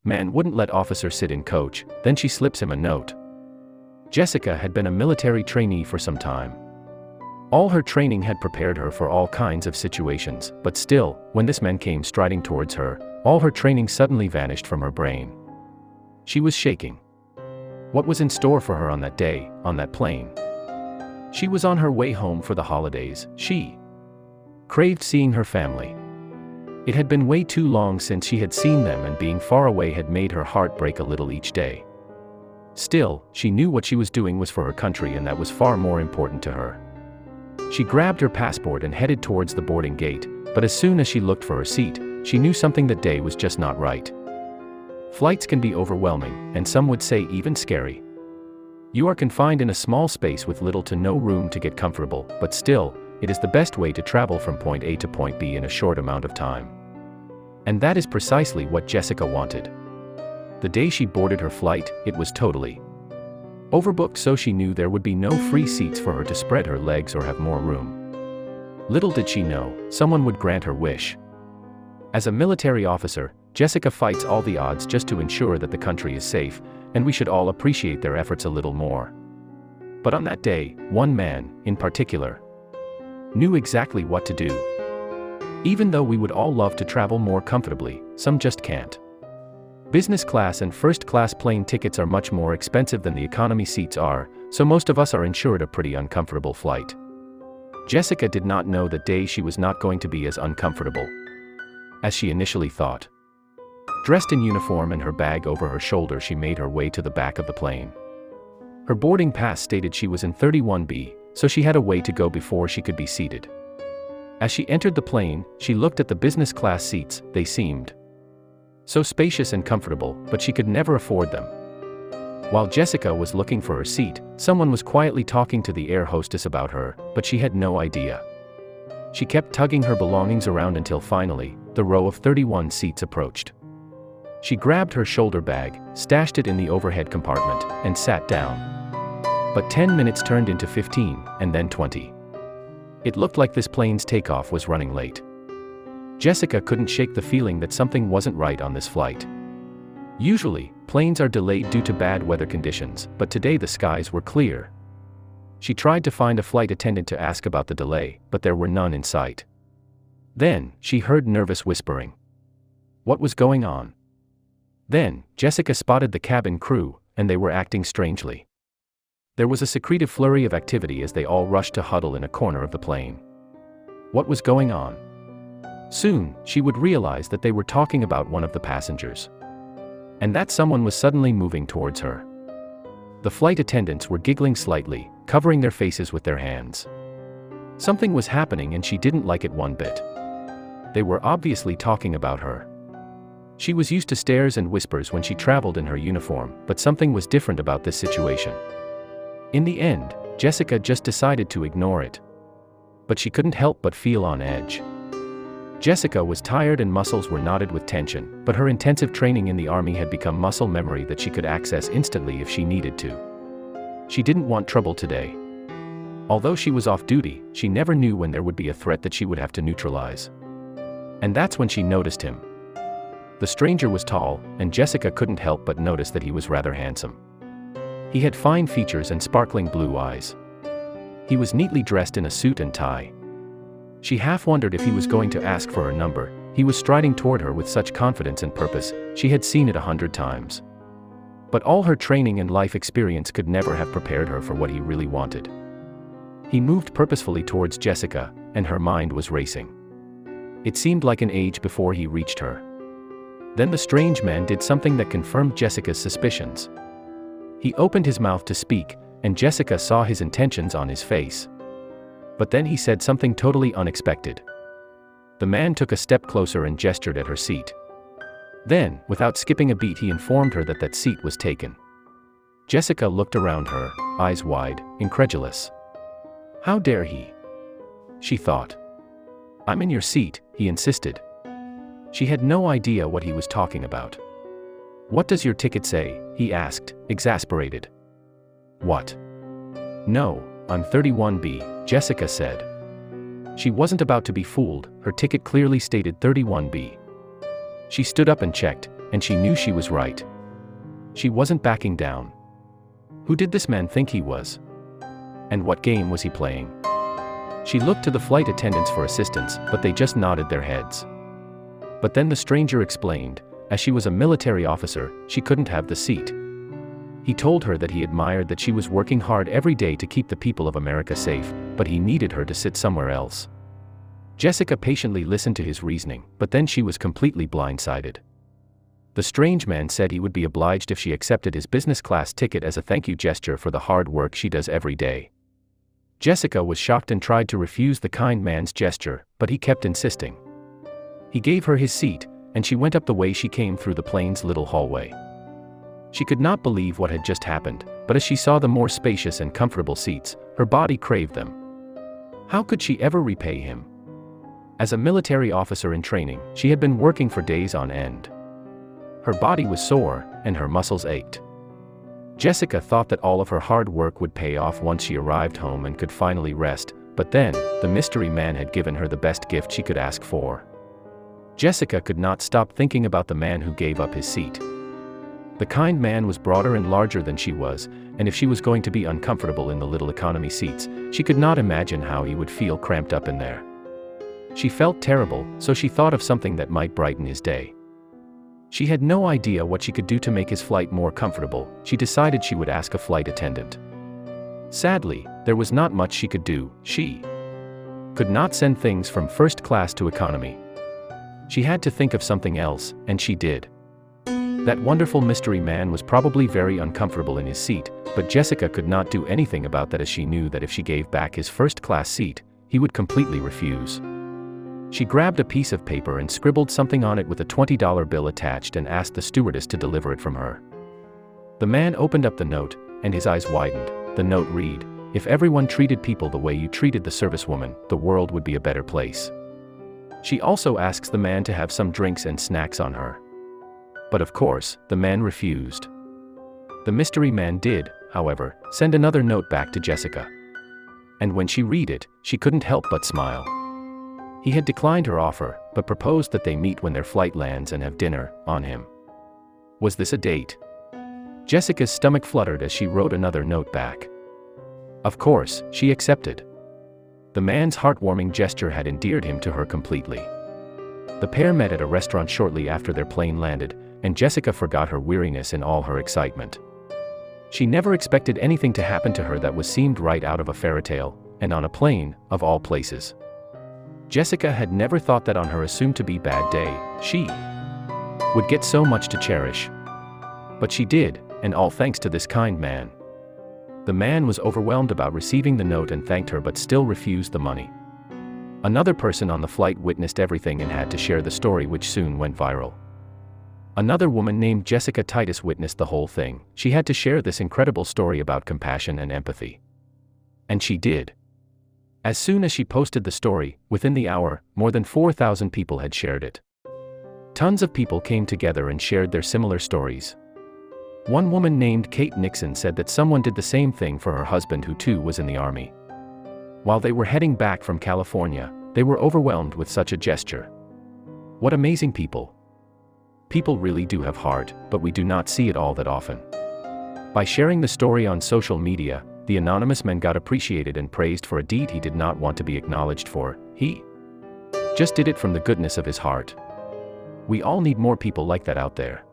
Man wouldn't let officer sit in coach, then she slips him a note. Jessica had been a military trainee for some time. All her training had prepared her for all kinds of situations, but still, when this man came striding towards her, all her training suddenly vanished from her brain. She was shaking. What was in store for her on that day, on that plane? She was on her way home for the holidays. She craved seeing her family. It had been way too long since she had seen them, and being far away had made her heart break a little each day. Still, she knew what she was doing was for her country, and that was far more important to her. She grabbed her passport and headed towards the boarding gate, but as soon as she looked for her seat, she knew something that day was just not right. Flights can be overwhelming, and some would say even scary. You are confined in a small space with little to no room to get comfortable, but still, it is the best way to travel from point A to point B in a short amount of time. And that is precisely what Jessica wanted. The day she boarded her flight, it was totally overbooked, so she knew there would be no free seats for her to spread her legs or have more room. Little did she know, someone would grant her wish. As a military officer, Jessica fights all the odds just to ensure that the country is safe, and we should all appreciate their efforts a little more. But on that day, one man, in particular, knew exactly what to do. Even though we would all love to travel more comfortably, some just can't. Business class and first class plane tickets are much more expensive than the economy seats are, so most of us are insured a pretty uncomfortable flight. Jessica did not know that day she was not going to be as uncomfortable as she initially thought. Dressed in uniform and her bag over her shoulder, she made her way to the back of the plane. Her boarding pass stated she was in 31B, so she had a way to go before she could be seated. As she entered the plane, she looked at the business class seats. They seemed so spacious and comfortable, but she could never afford them. While Jessica was looking for her seat, someone was quietly talking to the air hostess about her, but she had no idea. She kept tugging her belongings around until finally, the row of 31 seats approached. She grabbed her shoulder bag, stashed it in the overhead compartment, and sat down. But 10 minutes turned into 15, and then 20. It looked like this plane's takeoff was running late. Jessica couldn't shake the feeling that something wasn't right on this flight. Usually, planes are delayed due to bad weather conditions, but today the skies were clear. She tried to find a flight attendant to ask about the delay, but there were none in sight. Then, she heard nervous whispering. What was going on? Then, Jessica spotted the cabin crew, and they were acting strangely. There was a secretive flurry of activity as they all rushed to huddle in a corner of the plane. What was going on? Soon, she would realize that they were talking about one of the passengers. And that someone was suddenly moving towards her. The flight attendants were giggling slightly, covering their faces with their hands. Something was happening and she didn't like it one bit. They were obviously talking about her. She was used to stares and whispers when she traveled in her uniform, but something was different about this situation. In the end, Jessica just decided to ignore it. But she couldn't help but feel on edge. Jessica was tired and muscles were knotted with tension, but her intensive training in the army had become muscle memory that she could access instantly if she needed to. She didn't want trouble today. Although she was off duty, she never knew when there would be a threat that she would have to neutralize. And that's when she noticed him. The stranger was tall, and Jessica couldn't help but notice that he was rather handsome. He had fine features and sparkling blue eyes. He was neatly dressed in a suit and tie. She half wondered if he was going to ask for her number. He was striding toward her with such confidence and purpose, she had seen it 100 times. But all her training and life experience could never have prepared her for what he really wanted. He moved purposefully towards Jessica, and her mind was racing. It seemed like an age before he reached her. Then the strange man did something that confirmed Jessica's suspicions. He opened his mouth to speak, and Jessica saw his intentions on his face. But then he said something totally unexpected. The man took a step closer and gestured at her seat. Then, without skipping a beat, he informed her that that seat was taken. Jessica looked around her, eyes wide, incredulous. How dare he? She thought. I'm in your seat, he insisted. She had no idea what he was talking about. What does your ticket say? He asked, exasperated. What? No, I'm 31B, Jessica said. She wasn't about to be fooled, her ticket clearly stated 31B. She stood up and checked, and she knew she was right. She wasn't backing down. Who did this man think he was? And what game was he playing? She looked to the flight attendants for assistance, but they just nodded their heads. But then the stranger explained, as she was a military officer, she couldn't have the seat. He told her that he admired that she was working hard every day to keep the people of America safe, but he needed her to sit somewhere else. Jessica patiently listened to his reasoning, but then she was completely blindsided. The strange man said he would be obliged if she accepted his business class ticket as a thank you gesture for the hard work she does every day. Jessica was shocked and tried to refuse the kind man's gesture, but he kept insisting. He gave her his seat, and she went up the way she came through the plane's little hallway. She could not believe what had just happened, but as she saw the more spacious and comfortable seats, her body craved them. How could she ever repay him? As a military officer in training, she had been working for days on end. Her body was sore, and her muscles ached. Jessica thought that all of her hard work would pay off once she arrived home and could finally rest, but then, the mystery man had given her the best gift she could ask for. Jessica could not stop thinking about the man who gave up his seat. The kind man was broader and larger than she was, and if she was going to be uncomfortable in the little economy seats, she could not imagine how he would feel cramped up in there. She felt terrible, so she thought of something that might brighten his day. She had no idea what she could do to make his flight more comfortable. She decided she would ask a flight attendant. Sadly, there was not much she could do. She could not send things from first class to economy. She had to think of something else, and she did. That wonderful mystery man was probably very uncomfortable in his seat, but Jessica could not do anything about that as she knew that if she gave back his first-class seat, he would completely refuse. She grabbed a piece of paper and scribbled something on it with a $20 bill attached and asked the stewardess to deliver it from her. The man opened up the note, and his eyes widened. The note read, "If everyone treated people the way you treated the servicewoman, the world would be a better place." She also asks the man to have some drinks and snacks on her. But of course, the man refused. The mystery man did, however, send another note back to Jessica. And when she read it, she couldn't help but smile. He had declined her offer, but proposed that they meet when their flight lands and have dinner on him. Was this a date? Jessica's stomach fluttered as she wrote another note back. Of course, she accepted. The man's heartwarming gesture had endeared him to her completely. The pair met at a restaurant shortly after their plane landed, and Jessica forgot her weariness in all her excitement. She never expected anything to happen to her that was seemed right out of a fairy tale, and on a plane, of all places. Jessica had never thought that on her assumed-to-be bad day, she would get so much to cherish. But she did, and all thanks to this kind man. The man was overwhelmed about receiving the note and thanked her but still refused the money. Another person on the flight witnessed everything and had to share the story, which soon went viral. Another woman named Jessica Titus witnessed the whole thing. She had to share this incredible story about compassion and empathy. And she did. As soon as she posted the story, within the hour, more than 4,000 people had shared it. Tons of people came together and shared their similar stories. One woman named Kate Nixon said that someone did the same thing for her husband, who too was in the army. While they were heading back from California, they were overwhelmed with such a gesture. What amazing people! People really do have heart, but we do not see it all that often. By sharing the story on social media, the anonymous man got appreciated and praised for a deed he did not want to be acknowledged for. He just did it from the goodness of his heart. We all need more people like that out there.